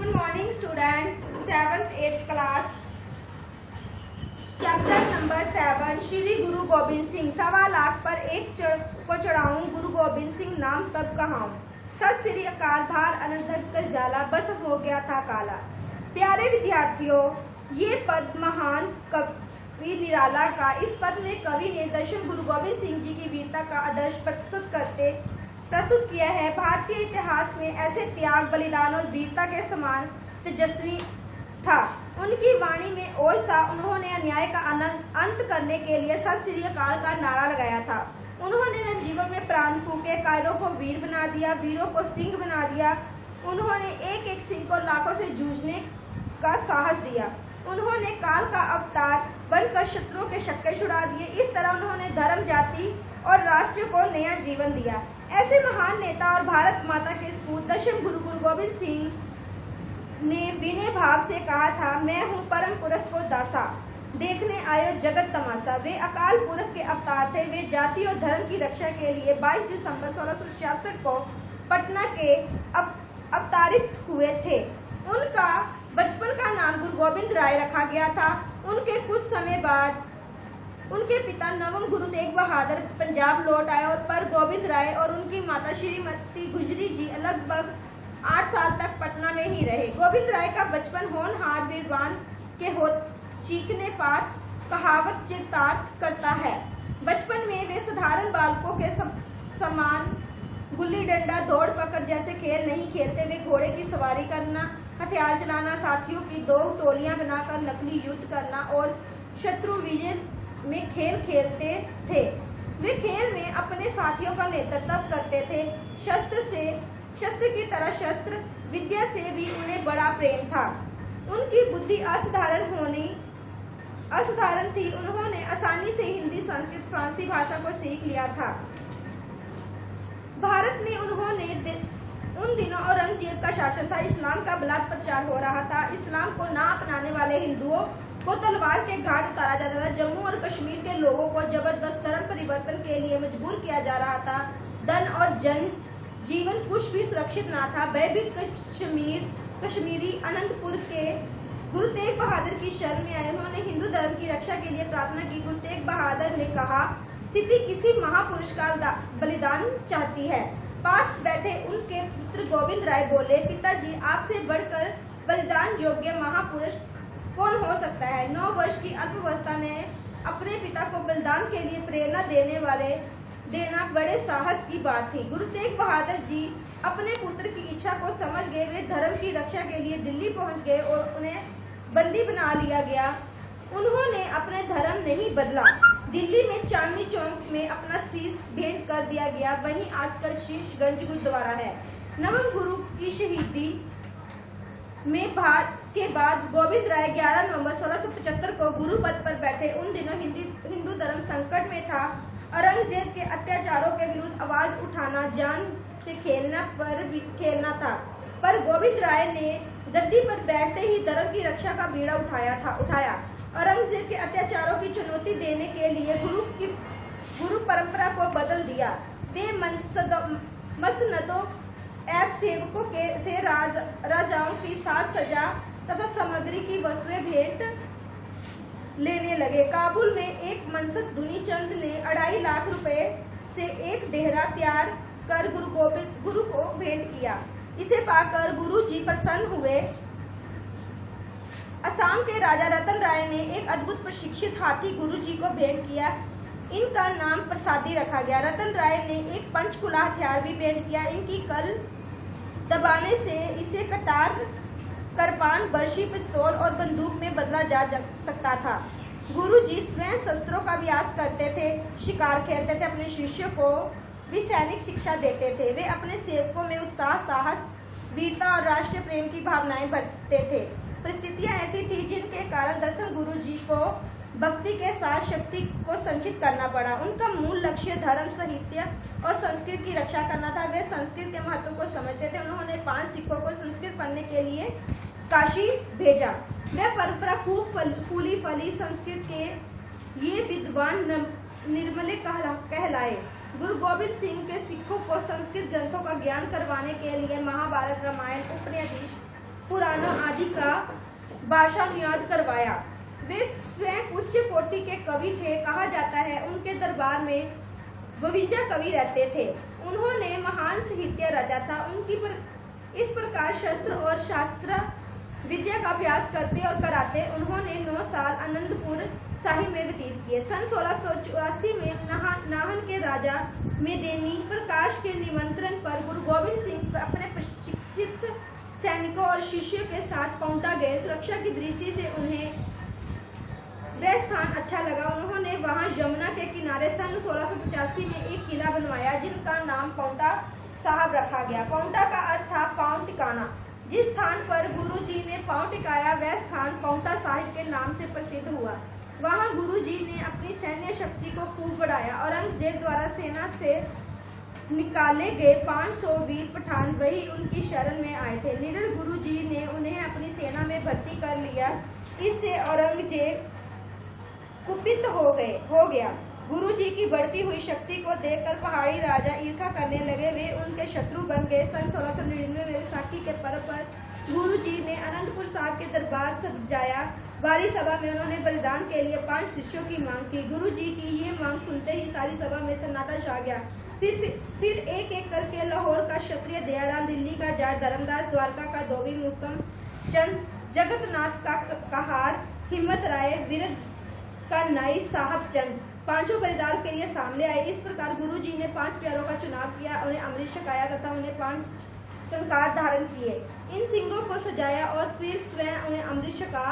Good morning student, 7th 8th class, chapter number 7। Shri Guru Gobind Singh. 1.25 lakh पर एक को चढ़ाऊं, गुरु गोबिंद सिंह नाम तब कहाऊं। सत श्री अकाल, भार अनंत कर जाला, बस हो गया था काला। प्यारे विद्यार्थियों, ये पद महान कवि निराला का। इस पद में कवि ने दशम गुरु गोबिंद सिंह जी की वीरता का आदर्श प्रस्तुत किया है। भारतीय इतिहास में ऐसे त्याग, बलिदान और वीरता के समान तेजस्वी था। उनकी वाणी में ओज था। उन्होंने अन्याय का अंत करने के लिए सत श्री अकाल का नारा लगाया था। उन्होंने निर्जीवों में प्राण फूके, कायरों को वीर बना दिया, वीरों को सिंह बना दिया। उन्होंने एक एक सिंह को लाखों से जूझने का साहस दिया। उन्होंने काल का अवतार बनकर शत्रुओं के शक्के छुड़ा दिए। इस तरह उन्होंने धर्म, जाति और राष्ट्र को नया जीवन दिया। ऐसे महान नेता और भारत माता के सपूत दशम गुरु गोबिंद सिंह ने विनय भाव से कहा था, मैं हूँ परम पुरख को दासा, देखने आयो जगत तमाशा। वे अकाल पुरख के अवतार थे। वे जाति और धर्म की रक्षा के लिए 22 दिसंबर 1666 को पटना के अवतारित हुए थे। उनका बचपन का नाम गुरु गोबिंद राय रखा गया था। उनके कुछ समय बाद उनके पिता नवम गुरु तेग बहादुर पंजाब लौट आए पर गोविंद राय और उनकी माता श्रीमती गुजरी जी लगभग 8 साल तक पटना में ही रहे। गोविंद राय का बचपन होनहार वीरवान के हो चीखने पात कहावत चिरतार्थ करता है। बचपन में वे साधारण बालकों के समान गुल्ली डंडा, दौड़ पकड़ जैसे खेल नहीं खेलते। वे घोड़े की सवारी करना, हथियार चलाना, साथियों की 2 टोलियां बनाकर नकली युद्ध करना और शत्रु विजय में खेल खेलते थे। वे खेल में अपने साथियों का नेतृत्व करते थे। शस्त्र की तरह शस्त्र विद्या से भी उन्हें बड़ा प्रेम था। उनकी बुद्धि असाधारण थी। उन्होंने आसानी से हिंदी, संस्कृत, फारसी भाषा को सीख लिया था। भारत में उन दिनों औरंगजेब का शासन था। इस्लाम का बलात् प्रचार हो रहा था। इस्लाम को ना अपनाने वाले हिंदुओं को तलवार के घाट उतारा जाता था। जम्मू और कश्मीर के लोगों को जबरदस्त धर्म परिवर्तन के लिए मजबूर किया जा रहा था। धन और जन जीवन कुछ भी सुरक्षित ना था। भयभीत कश्मीरी अनंतपुर के गुरु तेग बहादुर की शरण में आए। उन्होंने हिंदू धर्म की रक्षा के लिए प्रार्थना की। गुरु तेग बहादुर ने कहा, स्थिति किसी महापुरुष का बलिदान चाहती है। पास बैठे उनके पुत्र गोविंद राय बोले, पिताजी, आपसे बढ़कर बलिदान योग्य महापुरुष कौन हो सकता है। 9 वर्ष की अल्पावस्था में अपने पिता को बलिदान के लिए प्रेरणा देना बड़े साहस की बात थी। गुरु तेग बहादुर जी अपने पुत्र की इच्छा को समझ गए। वे धर्म की रक्षा के लिए दिल्ली पहुंच गए और उन्हें बंदी बना लिया गया। उन्होंने अपने धर्म नहीं बदला। दिल्ली में चांदनी चौक में अपना शीश भेंट कर दिया गया। वहीं आजकल शीशगंज गुरुद्वारा है। नवम गुरु की शहीदी में के बाद गोविंद राय 11 नवंबर 1675 को गुरु पद पर बैठे। उन दिनों हिंदू धर्म संकट में था। औरंगजेब के अत्याचारों के विरुद्ध आवाज उठाना जान से खेलना था। पर गोविंद राय ने गद्दी पर बैठते ही धर्म की रक्षा का बीड़ा उठाया। औरंगजेब के अत्याचारों की चुनौती देने के लिए गुरु परंपरा को बदल दिया। वे मसनदों एवं सेवकों से राजाओं की साज सज्जा तथा सामग्री की वस्तुएं भेंट लेने लगे। काबुल में एक मनसद दुनीचंद ने 2.5 लाख रुपए से एक डेहरा तैयार कर गुरु को भेंट किया। इसे पाकर गुरु जी प्रसन्न हुए। असम के राजा रतन राय ने एक अद्भुत प्रशिक्षित हाथी गुरु जी को भेंट किया। इनका नाम प्रसादी रखा गया। रतन राय ने एक पंचकुला हथियार भी भेंट किया। इनकी कल दबाने से इसे कटार, करपान, बर्शी, पिस्तौल और बंदूक में बदला जा सकता था। गुरुजी स्वयं शस्त्रों का अभ्यास करते थे, शिकार खेलते थे, अपने शिष्यों को भी सैनिक शिक्षा देते थे। वे अपने सेवकों में उत्साह, साहस, वीरता और राष्ट्रीय प्रेम की भावनाएं भरते थे। परिस्थितियां ऐसी थी जिनके कारण दसम गुरु जी को भक्ति के साथ शक्ति को संचित करना पड़ा। उनका मूल लक्ष्य धर्म, साहित्य और संस्कृत की रक्षा करना था। वे संस्कृत के महत्व को समझते थे। उन्होंने 5 सिखों को संस्कृत पढ़ने के लिए काशी भेजा। वह परंपरा खूब फूली फली। संस्कृत के ये विद्वान निर्मले कहलाए। गुरु गोबिंद सिंह के सिखों को संस्कृत ग्रंथों का ज्ञान करवाने के लिए महाभारत, रामायण, उपनिषद, पुराणों आदि का भाषानुवाद करवाया। वे स्वयं उच्च कोटि के कवि थे। कहा जाता है उनके दरबार में 52 कवि रहते थे। उन्होंने महान साहित्य रचा था। इस प्रकार शस्त्र और शास्त्र विद्या का अभ्यास करते और कराते उन्होंने 9 साल आनंदपुर साहिब में व्यतीत किए। सन 1684 में नाहन के राजा मेदिनी प्रकाश के निमंत्रण पर गुरु गोबिंद सिंह अपने प्रशिक्षित सैनिकों और शिष्यों के साथ पांवटा गए। सुरक्षा की दृष्टि से उन्हें वह स्थान अच्छा लगा। उन्होंने वहां यमुना के किनारे सन 1685 में एक किला बनवाया जिनका नाम पांवटा साहब रखा गया। पांवटा का अर्थ था पांव टिकाना। जिस स्थान पर गुरु जी ने पांव टिकाया वह स्थान पांवटा साहिब के नाम से प्रसिद्ध हुआ। वहां गुरु जी ने अपनी सैन्य शक्ति को खूब बढ़ाया। औरंगजेब द्वारा सेना से निकाले गए 500 वीर पठान वही उनकी शरण में आए थे। निडर गुरु जी ने उन्हें अपनी सेना में भर्ती कर लिया। इससे औरंगजेब कुपित हो गया। गुरुजी की बढ़ती हुई शक्ति को देखकर पहाड़ी राजा ईर्ष्या करने लगे। वे उनके शत्रु बन गए। सन 1699 में विसाखी के पर्व पर गुरुजी ने आनंदपुर साहब के दरबार सजाया। भारी सभा में उन्होंने बलिदान के लिए 5 शिष्यों की मांग की। गुरुजी की ये मांग सुनते ही सारी सभा में सन्नाटा छा गया। फिर एक एक करके लाहौर का क्षत्रिय दयाराम, दिल्ली का जाट धर्मदास, द्वारका का धोबी मुकम चंद, जगतनाथ का कहार, हिम्मत राय, वीर का नाई साहब चंद पांचों बलिदान के लिए सामने आए। इस प्रकार गुरुजी ने 5 प्यारों का चुनाव किया, उन्हें अमृत छकाया तथा उन्हें 5 कंकार धारण किए। इन सिंगों को सजाया और फिर स्वयं उन्हें अमृत छका।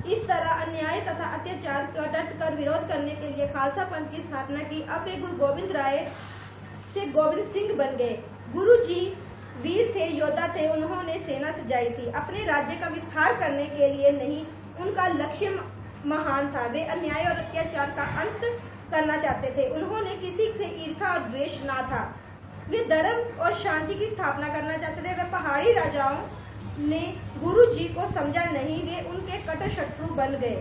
इस तरह अन्याय तथा अत्याचार का डट कर विरोध करने के लिए खालसा पंथ की स्थापना की। अब वे गुरु गोविंद राय से गोविंद सिंह बन गए। गुरु जी वीर थे, योद्धा थे। उन्होंने सेना सजाई थी अपने राज्य का विस्तार करने के लिए नहीं। उनका लक्ष्य महान था। वे अन्याय और अत्याचार का अंत करना चाहते थे। उन्होंने किसी से ईर्ष्या और द्वेष ना था। वे धर्म और शांति की स्थापना करना चाहते थे। वे पहाड़ी राजाओं ने गुरु जी को समझा नहीं। वे उनके कट्टर शत्रु बन गए।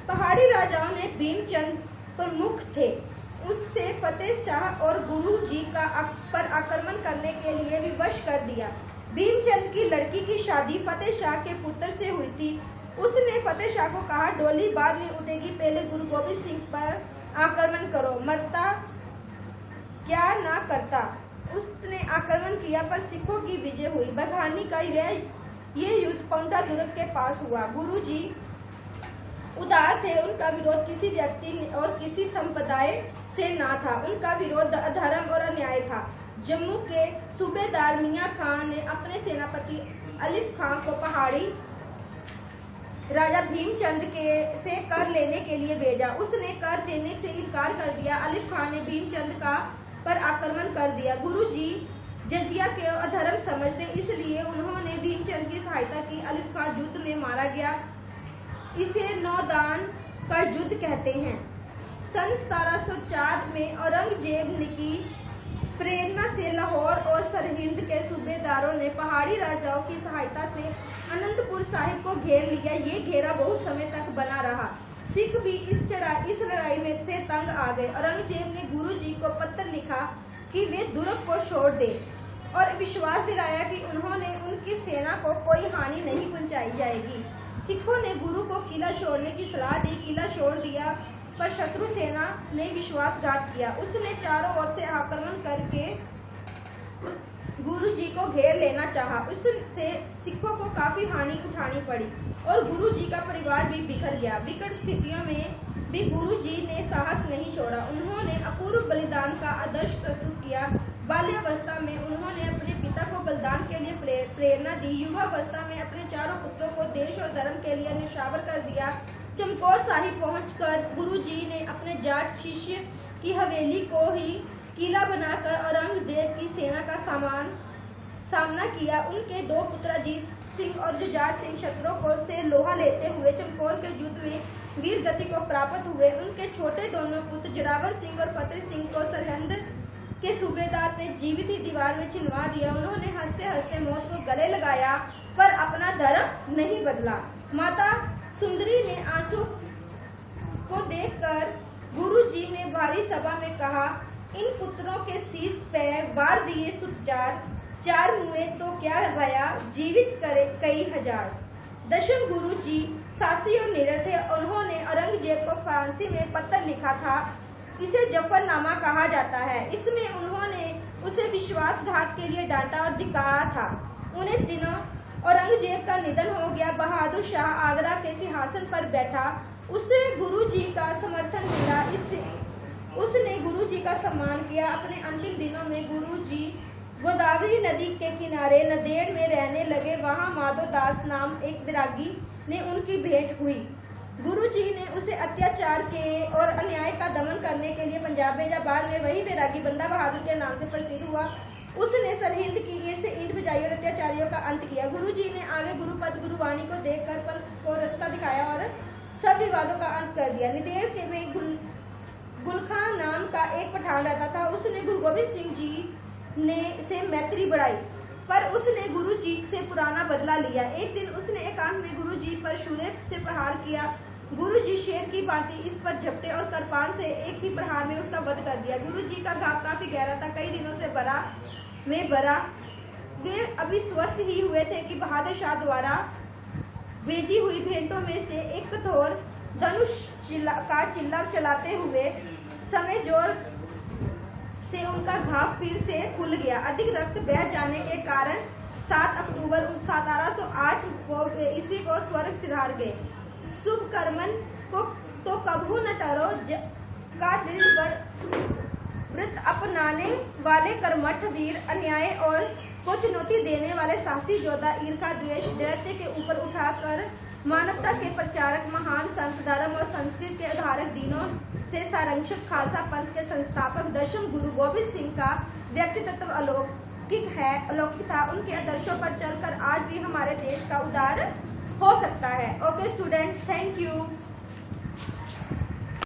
पहाड़ी राजाओं ने भीमचंद प्रमुख थे, उससे फतेह शाह और गुरु जी पर आक्रमण करने के लिए विवश कर दिया। भीमचंद की लड़की की शादी फतेह शाह के पुत्र से हुई थी। उसने फतेह शाह को कहा, डोली बाद में उठेगी, पहले गुरु गोबिंद सिंह पर आक्रमण करो, मरता क्या ना करता। उसने आक्रमण किया पर सिखों की विजय हुई। बरहानी का ये युद्ध पांवटा दुर्ग के पास हुआ। गुरु जी उदार थे। उनका विरोध किसी व्यक्ति और किसी संप्रदाय से ना था। उनका विरोध अधर्म और अन्याय था। जम्मू के सूबेदार मियां खान ने अपने सेनापति अलीफ खान को पहाड़ी राजा भीमचंद से कर लेने के लिए भेजा। उसने कर देने से इनकार कर दिया। अलीफ खान ने भीमचंद पर आक्रमण कर दिया। गुरुजी जजिया के अधर्म समझते, इसलिए उन्होंने भीमचंद की सहायता की। अलीफ खान युद्ध में मारा गया। इसे नौदान का युद्ध कहते हैं। सन 1704 में औरंगजेब की प्रेरणा से लाहौर और सरहिंद के सूबेदारों ने पहाड़ी राजाओं की सहायता से आनंदपुर साहिब को घेर लिया। ये घेरा बहुत समय तक बना रहा। सिख भी इस लड़ाई में से तंग आ गए। औरंगजेब ने गुरु जी को पत्र लिखा कि वे दुर्ग को छोड़ दें और विश्वास दिलाया कि उन्होंने उनकी सेना को कोई हानि नहीं पहुंचाई जाएगी। सिखों ने गुरु को किला छोड़ने की सलाह दी। किला छोड़ दिया पर शत्रु सेना ने विश्वासघात किया। उसने चारों ओर से आक्रमण करके गुरु जी को घेर लेना चाहा। उससे सिखों को काफी हानि उठानी पड़ी और गुरु जी का परिवार भी बिखर गया। विकट स्थितियों में भी गुरु जी ने साहस नहीं छोड़ा। उन्होंने अपूर्व बलिदान का आदर्श प्रस्तुत किया। बाल्यावस्था में उन्होंने अपने पिता को बलिदान के लिए प्रेरणा दी। युवावस्था में अपने चारों पुत्रों को देश और धर्म के लिए निशावर कर दिया। चमकौर साहिब पहुंचकर गुरु जी ने अपने जाट शिष्य की हवेली को ही किला बनाकर औरंगजेब की सेना का सामना किया। उनके 2 पुत्र अजीत सिंह और जुझार सिंह शत्रुओं से लोहा लेते हुए चमकौर के युद्ध में वीर गति को प्राप्त हुए। उनके छोटे दोनों पुत्र जोरावर सिंह और फतेह सिंह को सरहिंद के सूबेदार ने जीवित ही दीवार में चिनवा दिया। उन्होंने हंसते हंसते मौत को गले लगाया पर अपना धर्म नहीं बदला। माता सुंदरी ने आंसू को देखकर गुरु जी ने भारी सभा में कहा, इन पुत्रों के शीश पे वार दिए सुचार, 4 मुए तो क्या भया, जीवित करे कई हजार। दशम गुरु जी साहसी और निडर थे। उन्होंने औरंगजेब को फांसी में पत्र लिखा था। इसे जफरनामा कहा जाता है। इसमें उन्होंने उसे विश्वासघात के लिए डांटा और धिक्कारा था। उन्हें दिनों औरंगजेब का निधन हो गया। बहादुर शाह आगरा के सिंहासन पर बैठा। उसे गुरु जी का समर्थन मिला। उसने गुरु जी का सम्मान किया। अपने अंतिम दिनों में गुरु जी गोदावरी नदी के किनारे नंदेड़ में रहने लगे। वहां माधो दास नाम एक विरागी ने उनकी भेंट हुई। गुरु जी ने उसे अत्याचार के और अन्याय का दमन करने के लिए पंजाब भेजा। बाद में वही वैरागी बंदा बहादुर के नाम से प्रसिद्ध हुआ। उसने सरहिंद की ईंट से ईंट बजाई और अत्याचारियों का अंत किया। गुरु जी ने आगे गुरुपद गुरुवाणी को देखकर पंथ को रास्ता दिखाया और सब विवादों का अंत कर दिया। नंदेड़ के में गुलखा नाम का एक पठान रहता था। उसने गुरु गोबिंद सिंह जी ने से मैत्री बढ़ाई, पर उसने गुरु जी से पुराना बदला लिया। एक दिन उसने एकांत में गुरु जी पर छुरे से प्रहार किया। गुरु जी शेर की भांति इस पर झपटे और कृपाण से एक ही प्रहार में उसका वध कर दिया। गुरु जी का घाव काफी गहरा था, कई दिनों से भरा। वे अभी स्वस्थ ही हुए थे कि बहादुर शाह द्वारा भेजी हुई भेंटों में से एक कठोर धनुष का चिल्ला चलाते हुए समय जोर से उनका घाव फिर से खुल गया। अधिक रक्त बह जाने के कारण 7 अक्टूबर 1708 ईस्वी को स्वर्ग सिधार गए। शुभ कर्मन को तो कभू न टरो का दृढ़ व्रत अपनाने वाले कर्मठ वीर, अन्याय और को चुनौती देने वाले साहसी योद्धा, ईर्षा द्वेष दैत्य के ऊपर उठाकर मानवता के प्रचारक, महान संत, धर्म और संस्कृति के उद्धारक, दिनों से संरक्षक, खालसा पंथ के संस्थापक दशम गुरु गोबिंद सिंह का व्यक्तित्व अलौकिक था। उनके आदर्शों पर चलकर आज भी हमारे देश का उद्धार हो सकता है। Okay students, thank you.